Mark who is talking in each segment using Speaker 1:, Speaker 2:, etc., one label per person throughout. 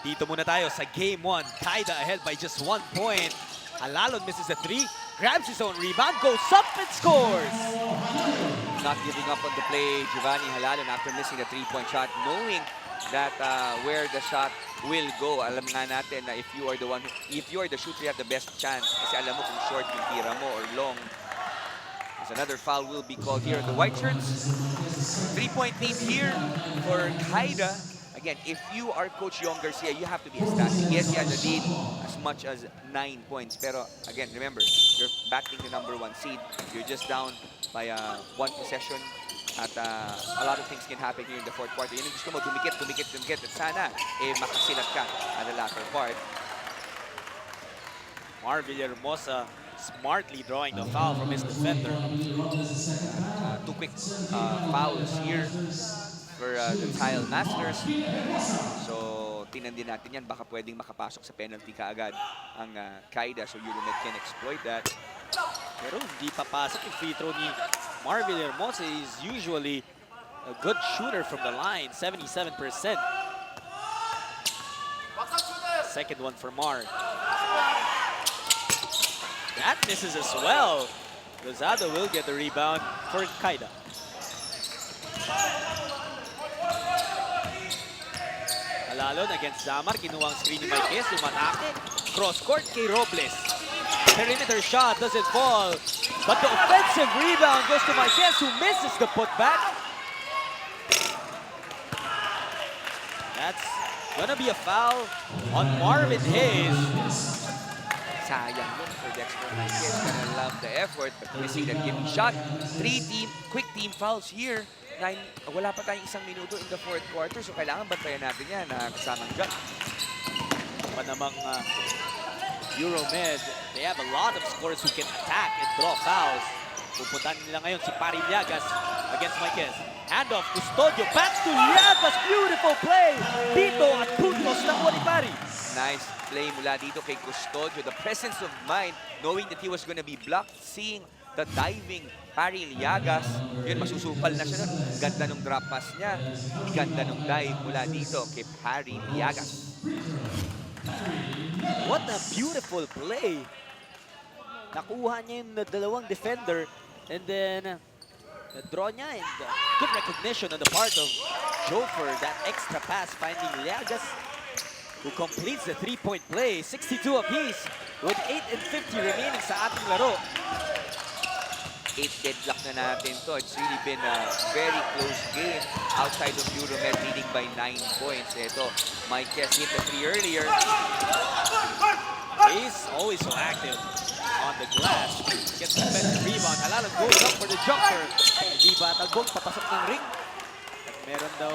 Speaker 1: Dito muna tayo sa Game 1. Caida ahead by just 1 point. Halalon misses the 3, grabs his own rebound, goes up and scores!
Speaker 2: Not giving up on the play, Giovanni Halalon after missing the 3-point shot, knowing that where the shot will go. Alam nga natin na if you are the shooter, you have the best chance. Kasi alam mo kung short yung tira mo or long. As another foul will be called here. The white shirts, 3-point lead here for Caida. Again, if you are Coach Yong Garcia, you have to be ecstatic. Yes, he has a lead as much as 9 points. Pero again, remember, you're battling the #1 seed. You're just down by 1 possession. At a lot of things can happen here in the fourth quarter. Yun yung gusto mo, dumikit. At sana, makasilat ka at the latter part.
Speaker 1: Marvin Hermosa smartly drawing the foul from his defender.
Speaker 2: 2 quick fouls here for the Tile Masters. So, tinan din natin yan. Baka pwedeng makapasok sa penalty kaagad ang Caida. So, Euromed can exploit that.
Speaker 1: Pero hindi papasok yung free throw ni Marvin Hermosa. Is usually a good shooter from the line, 77%. Second one for Mar. That misses as well. Rosado will get the rebound for Caida. Halalon against Zamar. Kinuha ang screen ni Marquez. Umatake. Cross-court kay Robles. Perimeter shot doesn't fall. But the offensive rebound goes to Marquez, who misses the putback. That's gonna be a foul on Marvin Hayes.
Speaker 2: Sayang yun for Dexter Marquez. Gonna love the effort, but missing that giving shot. 3 quick team fouls here. Wala pa tayong 1 minuto in the fourth quarter, so kailangan bantayan natin yan kasamang jump.
Speaker 1: Pa namang Euromed, they have a lot of scorers who can attack and draw fouls. Pupuntahan nila ngayon si Pari Llagas against Marquez. Handoff, Custodio, back to Llagas. Beautiful play dito at puntos ng Pari.
Speaker 2: Nice play mula dito kay Custodio. The presence of mind, knowing that he was gonna be blocked, seeing the diving Pari Llagas. Yun, masusupal na siya nun. Ganda nung drop pass niya. Ganda nung dive mula dito kay Pari Llagas.
Speaker 1: What a beautiful play. Nakuha niya yung dalawang defender and then draw niya and good recognition on the part of Jofer. That extra pass finding Llagas, who completes the 3-point play. 62 apiece with 8:50 remaining sa ating laro.
Speaker 2: 8 deadlock na natin to. It's really been a very close game outside of Euromed leading by 9 points. Ito, Marquez hit the 3 earlier.
Speaker 1: He's always so active on the glass. Gets the defensive rebound. Halalon goes up for the jumper. Hindi ba tagbog, papasok ng ring. At meron daw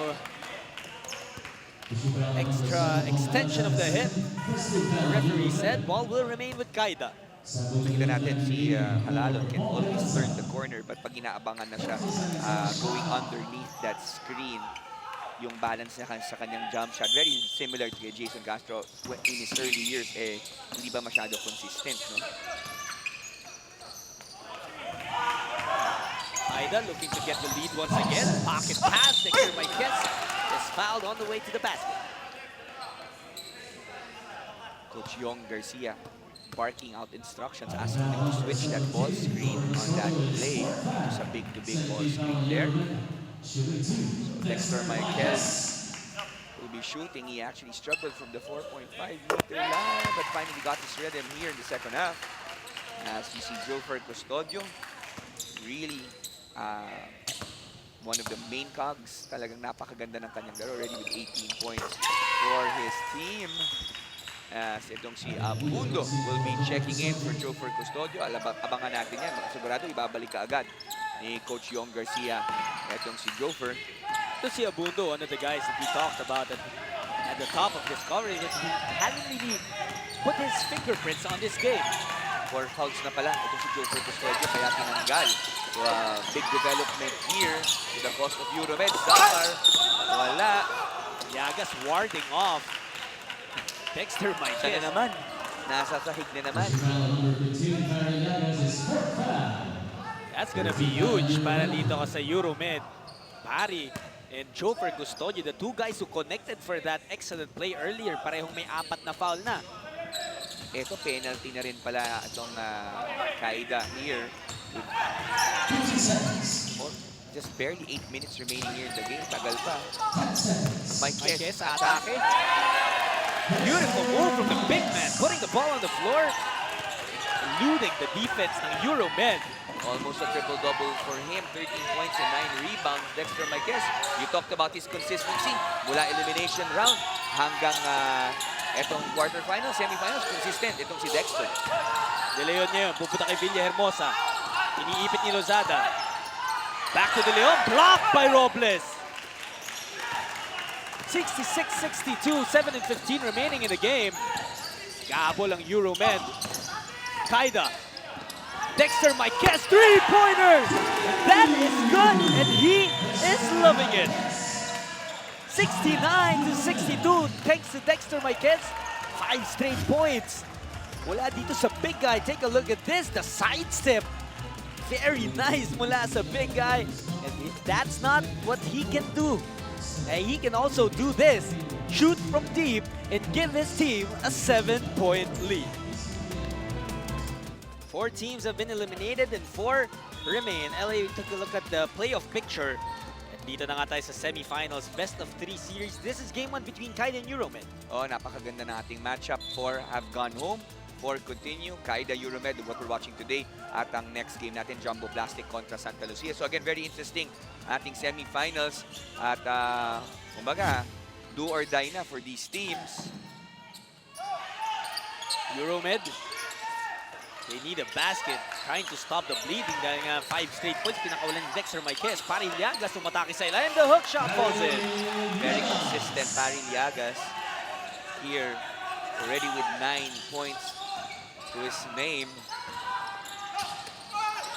Speaker 1: extra extension of the hip. The referee said ball will remain with Caida.
Speaker 2: Nakita natin si Halalon can always turn the corner, but pag inaabangan na siya going underneath that screen, yung balance niya sa kanyang jump shot, very similar to Jason Castro in his early years, hindi ba masyado consistent, no?
Speaker 1: Caida looking to get the lead once again. Pocket pass, Dexter Marquez is fouled on the way to the basket.
Speaker 2: Coach Yong Garcia barking out instructions, asking them to switch that ball screen on that play. Just a big-to-big ball screen there. So Dexter Marquez will be shooting. He actually struggled from the 4.5-meter line, but finally got his rhythm here in the second half. As you see Jofer Custodio, really one of the main cogs. Talagang napakaganda ng kanyang laro, already with 18 points for his team. As itong si Abundo will be checking in for Jofer Custodio. Abangan natin yan. Sigurado ibabalik ka agad ni Coach Yong Garcia. Itong si Jofer.
Speaker 1: To si Abundo, one of the guys that we talked about at the top of this coverage, that he hadn't really put his fingerprints on this game.
Speaker 2: 4 fouls na pala itong si Jofer Custodio, kaya tinanggal. So big development here to the cost of Euromed. Zamar, wala.
Speaker 1: Llagas warding off Dexter Marquez.
Speaker 2: Siya na naman. Nasa sahig na naman.
Speaker 1: That's gonna be huge para dito ka sa Euromed. Pari and Jofer Custodio, the two guys who connected for that excellent play earlier, parehong may 4 na foul na.
Speaker 2: Ito, penalty na rin pala itong Caida here. Oh, just barely 8 minutes remaining here in the game. Tagal pa.
Speaker 1: Marquez sa atake. Beautiful move from the big man, putting the ball on the floor, eluding the defense ng Euromed.
Speaker 2: Almost a triple-double for him. 13 points and 9 rebounds. Dexter Marquez, you talked about his consistency. Mula elimination round hanggang etong quarterfinals, semifinals, consistent. Itong si Dexter.
Speaker 1: De Leon niya yun, pupunta kay Villahermosa. Iniipit ni Lozada. Back to De Leon, blocked by Robles. 66-62, 7 and 15 remaining in the game. Gabol ang Euromed. Caida. Dexter Marquez, 3-pointers! That is good, and he is loving it. 69-62, thanks to Dexter Marquez. 5 straight points. Mula dito sa big guy. Take a look at this, the sidestep. Very nice mula sa big guy. And if that's not what he can do, he can also do this. Shoot from deep and give his team a 7-point lead. 4 teams have been eliminated and 4 remain. LA took a look at the playoff picture. And dito na nga tayo sa semifinals, best of 3 series. This is game 1 between Caida and Euromed.
Speaker 2: Oh, napakaganda na ating matchup. 4 have gone home. 4 continue. Caida, Euromed, what we're watching today. At ang next game natin, Jumbo Plastic kontra Santa Lucia. So again, very interesting ating semifinals. At kumbaga, do or die na for these teams.
Speaker 1: Euromed, they need a basket, trying to stop the bleeding dahil nga 5 straight points. Pinakawalan ni Dexter Marquez. Parilyagas tumatake sa ila, and the hook shot falls in.
Speaker 2: Very consistent Parilyagas here, already with 9 points to his name.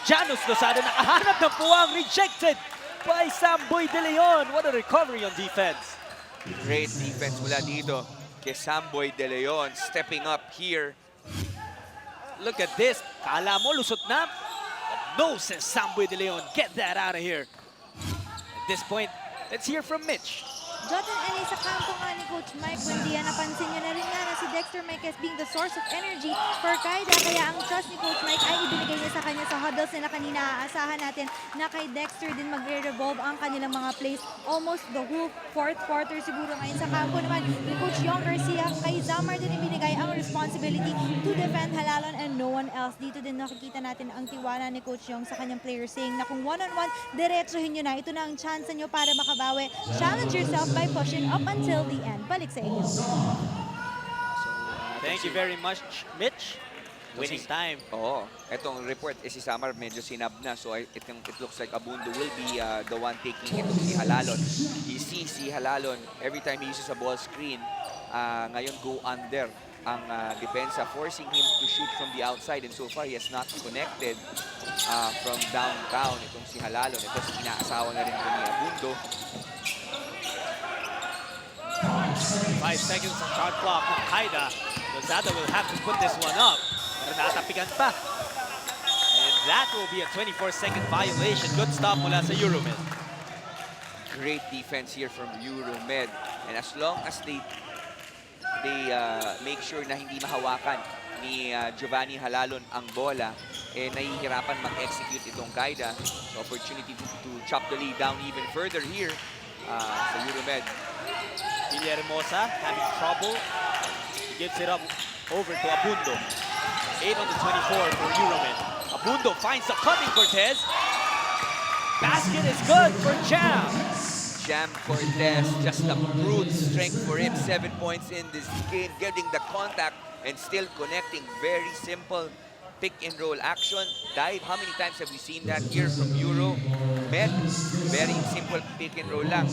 Speaker 1: Janos Lozada nakahanap ng puwang, rejected by Samboy De Leon. What a recovery on defense.
Speaker 2: Great defense mula dito kay Samboy De Leon, stepping up here.
Speaker 1: Look at this. Kala mo lusot na. But no, says Samboy De Leon. Get that out of here. At this point, let's hear from Mitch.
Speaker 3: Jotin, ani sa kampo nga ni Coach Mike Buendia, napansin niyo na rin nga na si Dexter Marquez being the source of energy for Caida. Kaya ang trust ni Coach Mike ay ibinigay niya sa kanya sa huddles nila kanina. Aasahan natin na kay Dexter din magre-revolve ang kanilang mga plays. Almost the whole 4th quarter siguro ngayon sa kampo naman ni Coach Yong Garcia. Kay Zamar din ibinigay ang responsibility to defend Halalon and no one else. Dito din nakikita natin ang tiwala ni Coach Yong sa kanyang players, saying na kung one-on-one, diretsuhin nyo na. Ito na ang chance nyo para makabawi. Challenge yourself by pushing up until the end. Balik sa inyo.
Speaker 1: Thank you very much, Mitch. Winning time.
Speaker 2: Oo. Itong report, si Samar medyo sinab na. So it looks like Abundo will be the one taking it to si Halalon. You see si Halalon, every time he uses a ball screen, ngayon go under ang depensa, forcing him to shoot from the outside. And so far, he has not connected from downtown. Itong si Halalon. Ito si inaasawa na rin ito ni Abundo.
Speaker 1: 5 seconds on shot clock ng Caida. Lozada will have to put this one up. Pero natapigan pa. And that will be a 24-second violation. Good stop mula sa Euromed.
Speaker 2: Great defense here from Euromed. And as long as they make sure na hindi mahawakan ni Giovanni Halalon ang bola, nahihirapan mag-execute itong Caida. So opportunity to chop the lead down even further here sa Euromed.
Speaker 1: Villahermosa having trouble. He gives it up over to Abundo. 8 on the 24 for Euromed. Abundo finds the cutting Cortez. Basket is good for Jam.
Speaker 2: Jam Cortez, just a brute strength for him. 7 points in this game, getting the contact and still connecting. Very simple pick and roll action. Dive, how many times have we seen that here from Euromed? Very simple pick and roll lang.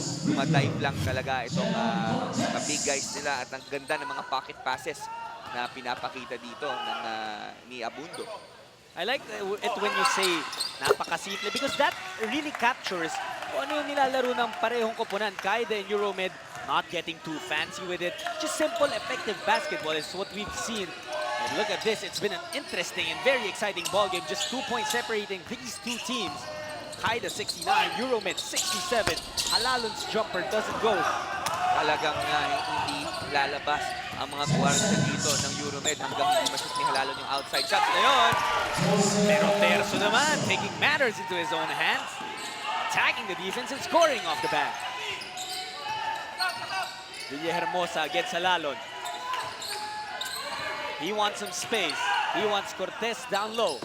Speaker 2: Dive lang talaga itong mga big guys nila at ang ganda ng mga pocket passes na pinapakita dito ng ni Abundo.
Speaker 1: I like it when you say napakasimple because that really captures kung ano yung nilalaro ng parehong koponan. Caida and Euromed not getting too fancy with it. Just simple, effective basketball is what we've seen. And look at this. It's been an interesting and very exciting ball game. Just 2 points separating these two teams. Caida 69, Euromed 67. Halalon's jumper doesn't go.
Speaker 2: Talagang hindi lalabas ang mga guardia dito ng Euromed hanggang hindi mashoot ni Halalon yung outside shots na yun.
Speaker 1: Pero Terzo naman, taking matters into his own hands. Attacking the defense and scoring off the bat. Villahermosa against Halalon. He wants some space. He wants Cortez down low.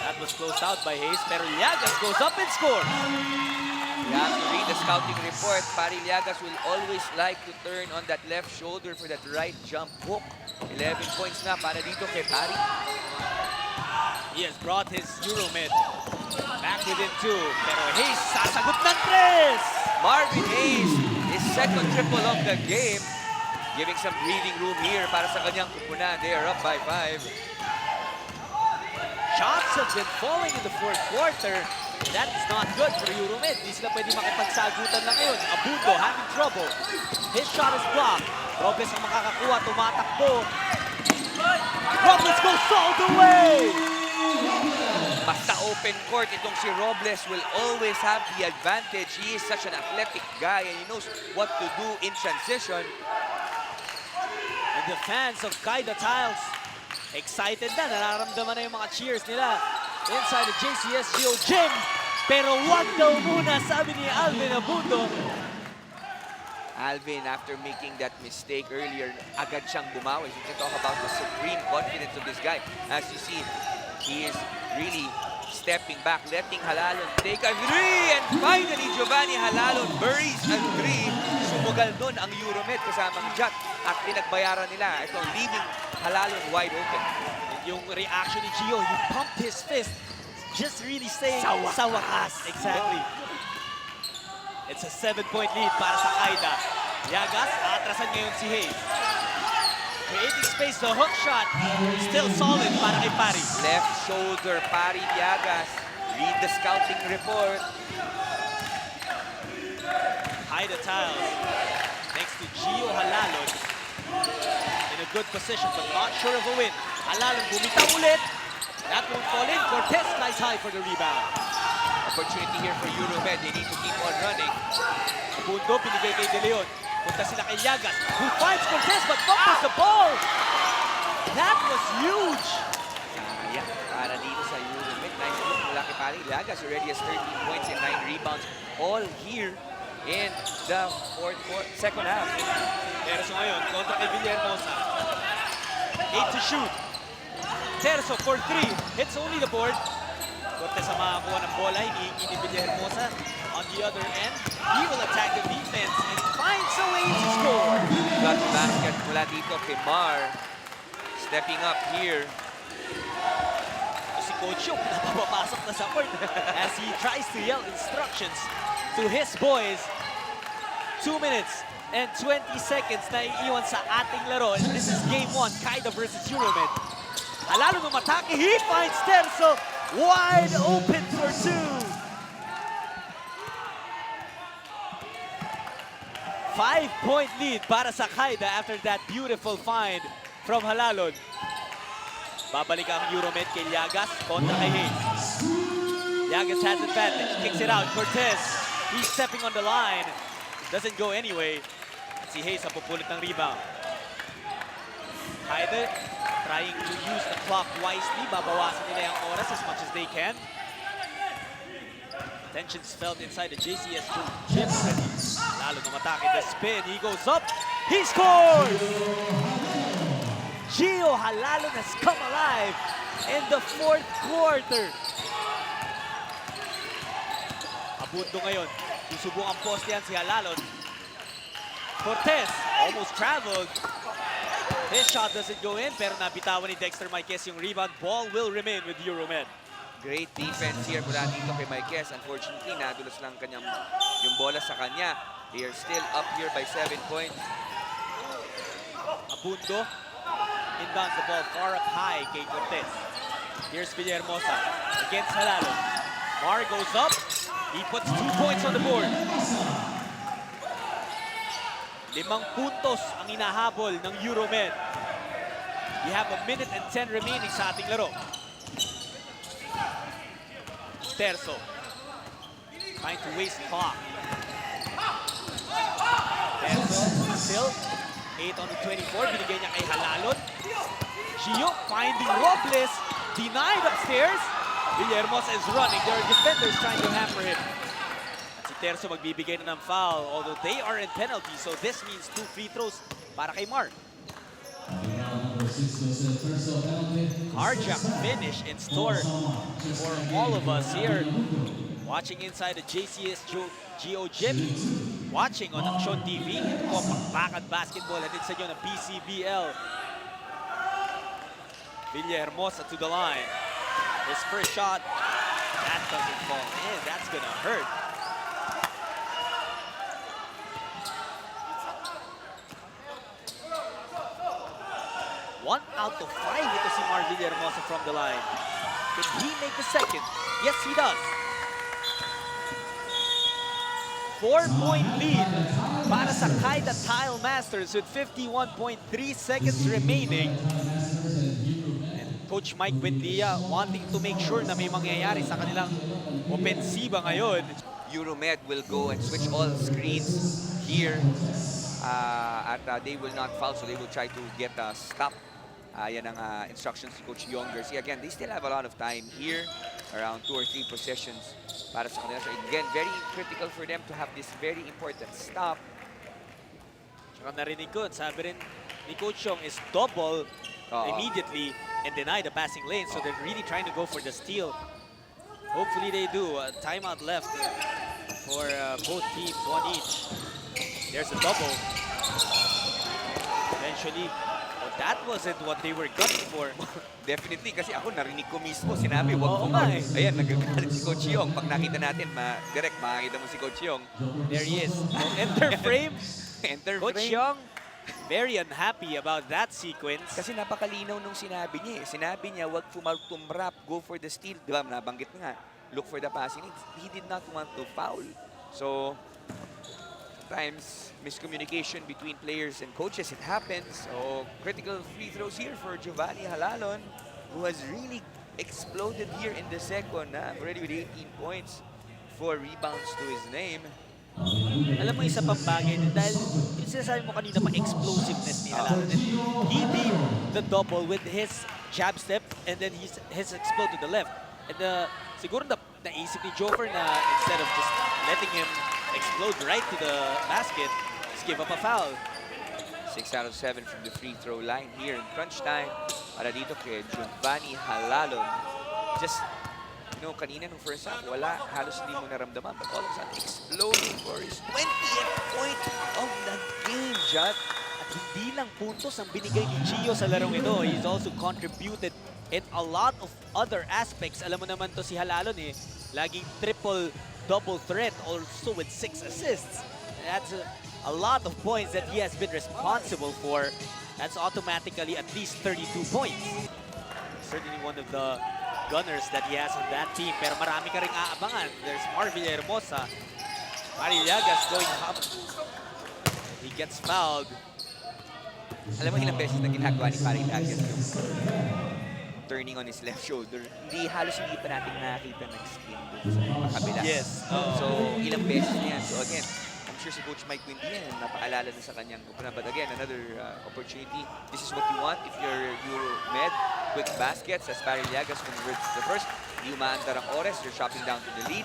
Speaker 1: That was closed out by Hayes, pero Llagas goes up and scores.
Speaker 2: You have to read the scouting report. Pari Llagas will always like to turn on that left shoulder for that right jump hook. 11 points na para dito kay Pari.
Speaker 1: He has brought his Euromed back within 2, pero Hayes sasagot ng 3.
Speaker 2: Marvin Hayes, his second triple of the game, giving some breathing room here para sa kanyang kupunan. They are up by 5.
Speaker 1: Shots have been falling in the fourth quarter. That is not good for Euromed. Hindi sila pwede makipagsagutan na ngayon. Abundo having trouble. His shot is blocked. Robles ang makakakuha, tumatakbo. Robles goes all the way!
Speaker 2: Basta open court, itong si Robles will always have the advantage. He is such an athletic guy and he knows what to do in transition.
Speaker 1: And the fans of Caida Tiles, excited na, nararamdaman na yung mga cheers nila inside the JCSGO gym. Pero wag daw muna, sabi ni Alvin Abundo.
Speaker 2: Alvin, after making that mistake earlier, agad siyang bumawi. You can talk about the supreme confidence of this guy. As you see, he is really stepping back, letting Halalon take a 3. And finally, Giovanni Halalon buries a 3. Sumugal doon ang Euromed kasamang Jat at pinagbayaran nila. Ito, leaving Halalon wide open.
Speaker 1: And yung reaction ni Gio, he pumped his fist, just really saying, sa wakas. Exactly. It's a 7-point lead para sa Caida. Llagas, atrasan ngayon si Hayes. Creating space, the hook shot, still solid para kay Pari.
Speaker 2: Left shoulder, Pari Llagas. Read the scouting report.
Speaker 1: Caida Tiles, next to Gio Halalon. In a good position, but not sure of a win. Halalon bumitaw ulit. That won't fall in. Cortez flies high for the rebound.
Speaker 2: Opportunity here for Euromed. They need to keep on running.
Speaker 1: Abundo, pinigay kay De Leon. Punta sila kay Llagas, who finds Cortez but fumbles the ball. That was huge.
Speaker 2: Yeah, para dito sa Euromed. Nice look mula kay Pari Llagas. Already has 13 points and 9 rebounds. All here in the second half.
Speaker 1: Terzo ngayon, kontra kay Villahermosa. 8 to shoot. Terzo for 3. Hits only the board. Cortez ang makakuha ng bola. Hinihingi ni Villahermosa. On the other end, he will attack the defense and finds a way to score.
Speaker 2: Got basket mula dito kay Mar. Stepping up here.
Speaker 1: Si Coach yung napapapasok na sa court as he tries to yell instructions to his boys. 2 minutes and 20 seconds na iiwan sa ating laro. And this is game 1, Caida versus Euromed. Halalon umatake, he finds Terzo wide open for 2. 5-point lead para sa Caida after that beautiful find from Halalon. Babalik ang Euromed kay Llagas kontra kay Hayes. Llagas has advantage, kicks it out. Cortez, he's stepping on the line. Doesn't go anyway. At si Hayes ang pupulit ng rebound. Caida trying to use the clock wisely. Babawasan nila yung oras as much as they can. Tensions felt inside the JCSGO gym already. Lalo umatake, the spin, he goes up, he scores! Gio Halalon has come alive in the fourth quarter. Abundo ngayon, susubukang post yan si Halalon. Cortez almost traveled. His shot doesn't go in, pero nabitawan ni Dexter Marquez yung rebound. Ball will remain with Euromed.
Speaker 2: Great defense here mula dito kay Marquez. Unfortunately, nadulas lang yung bola sa kanya. They are still up here by 7 points.
Speaker 1: Abundo inbounds the ball far up high kay Cortez. Here's Villahermosa against Halalon. Mar goes up. He puts 2 points on the board. 5 puntos ang inahabol ng Euromed. We have 1 minute and 10 remaining sa ating laro. Terzo. Trying to waste clock. Terzo still 8 on the 24. Binigay niya kay Halalon. Gio finding Robles. Denied upstairs. Villahermosa is running. There are defenders trying to hamper him. At si Terzo magbibigay na ng foul. Although they are in penalty. So this means 2 free throws para kay Mark. Carjack finish in store for all of us here. Watching inside the JCSGO gym. Watching on Action TV. Ito po, Pakbakan Basketball. Hatid sa inyo ng PCBL. Villahermosa to the line. His first shot, that doesn't fall in. That's gonna hurt. One out of 5 ito si Mar Villahermosa from the line. Can he make the second? Yes, he does. 4-point lead para sa Caida Tile Masters with 51.3 seconds remaining. And Coach Mike Buendia wanting to make sure na may mangyayari sa kanilang opensiba ngayon.
Speaker 2: Euromed will go and switch all screens here. They will not foul, so they will try to get a stop. Yan ang instructions ni Coach Younger. See, again, they still have a lot of time here. Around 2 or 3 possessions para sa kanila. So again, very critical for them to have this very important stop.
Speaker 1: Tsaka narinig ko, sabi rin ni Coach Yong is double immediately and deny the passing lane. So they're really trying to go for the steal. Hopefully they do. Timeout left for both teams, 1 each. There's a double. Eventually, that wasn't what they were gunning for.
Speaker 2: Definitely, kasi ako narinig ko mismo, sinabi, wag mo Ayan, nagagalit si Coach Yong. Pag nakita natin, direct makakita mo si Coach Yong.
Speaker 1: There he is. Enter frame.
Speaker 2: Enter
Speaker 1: Coach
Speaker 2: frame.
Speaker 1: Yong, very unhappy about that sequence.
Speaker 2: Kasi napakalinaw nung sinabi niya. Sinabi niya, wag tumrap, go for the steal. Di ba, nabanggit nga, look for the passing. He did not want to foul. So, sometimes, miscommunication between players and coaches, it happens. So, critical free throws here for Giovanni Halalon, who has really exploded here in the second. Already with 18 points, 4 rebounds to his name.
Speaker 1: Alam mo, isa pang bagay din, dahil yung sinasabi mo kanina, ma-explosiveness ni Halalon. And he beat the double with his jab step and then his explode to the left. And siguro naisip ni Joker na instead of just letting him explode right to the basket, just give up a foul.
Speaker 2: 6 out of 7 from the free throw line here in crunch time. Para dito kay Giovanni Halalon. Just, kanina nung first half, halos hindi mo naramdaman. But all of a sudden, exploding for his 20th point of the game, Jat.
Speaker 1: At hindi lang puntos ang binigay ni Gio sa larong ito. He's also contributed in a lot of other aspects. Alam mo naman to si Halalon laging triple-double threat, also with 6 assists. That's a lot of points that he has been responsible for. That's automatically at least 32 points. Certainly one of the gunners that he has on that team. Pero marami ka ring aabangan. There's Mar Villahermosa. Marillagas going up. He gets fouled.
Speaker 2: Alam mo ilang beses na ginagawa ni Marillagas turning on his left shoulder. Halos hindi pa natin nakakita nag-spin dun sa makabila.
Speaker 1: Yes.
Speaker 2: So ilang beses na yan. So again, I'm sure si Coach Mike Buendia napaalala na sa kanyang kupuna. But again, another opportunity. This is what you want if you're Euromed. Quick baskets as Marillagas converts the first. Hindi umaandar ang oras. They're chopping down to the lead.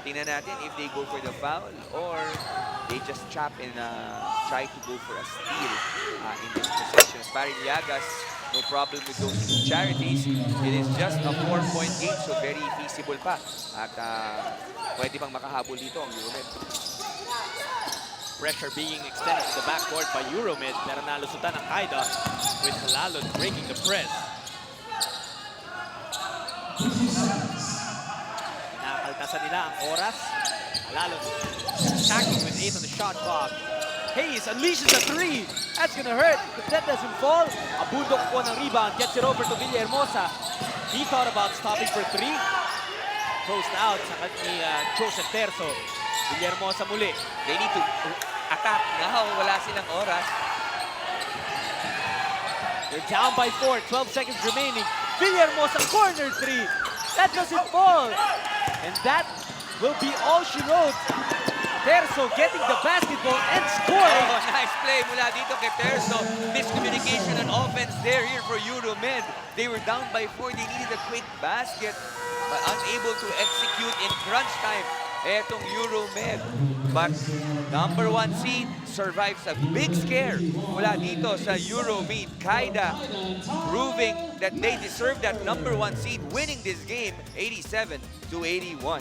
Speaker 2: Tingnan natin if they go for the foul or they just chop and try to go for a steal in this possession. As Marillagas, no problem with those charities. It is just a 4-point game, so very feasible pa. At pwede pang makahabol dito ang Euromed.
Speaker 1: Pressure being extended to the backcourt by Euromed, pero nalusutan ang Caida with Halalon breaking the press. Nakaltasan nila ang oras. Halalon attacking with 8 on the shot clock. Hayes unleashes a 3. That's gonna hurt. If that doesn't fall, Abudok po ng rebound, gets it over to Villahermosa. He thought about stopping for 3. Closed out sa ni Joseph Terzo. Villahermosa muli.
Speaker 2: They need to attack now. Wala silang oras.
Speaker 1: They're down by 4. 12 seconds remaining. Villahermosa corner 3. That doesn't fall. And that will be all she wrote. Terzo getting the basketball and scoring.
Speaker 2: Oh, nice play mula dito kay Terzo. Miscommunication on offense there here for Euromed. They were down by 4. They needed a quick basket, but unable to execute in crunch time. Etong Euromed. But number 1 seed survives a big scare mula dito sa Euromed. Caida proving that they deserve that number 1 seed, winning this game 87-81.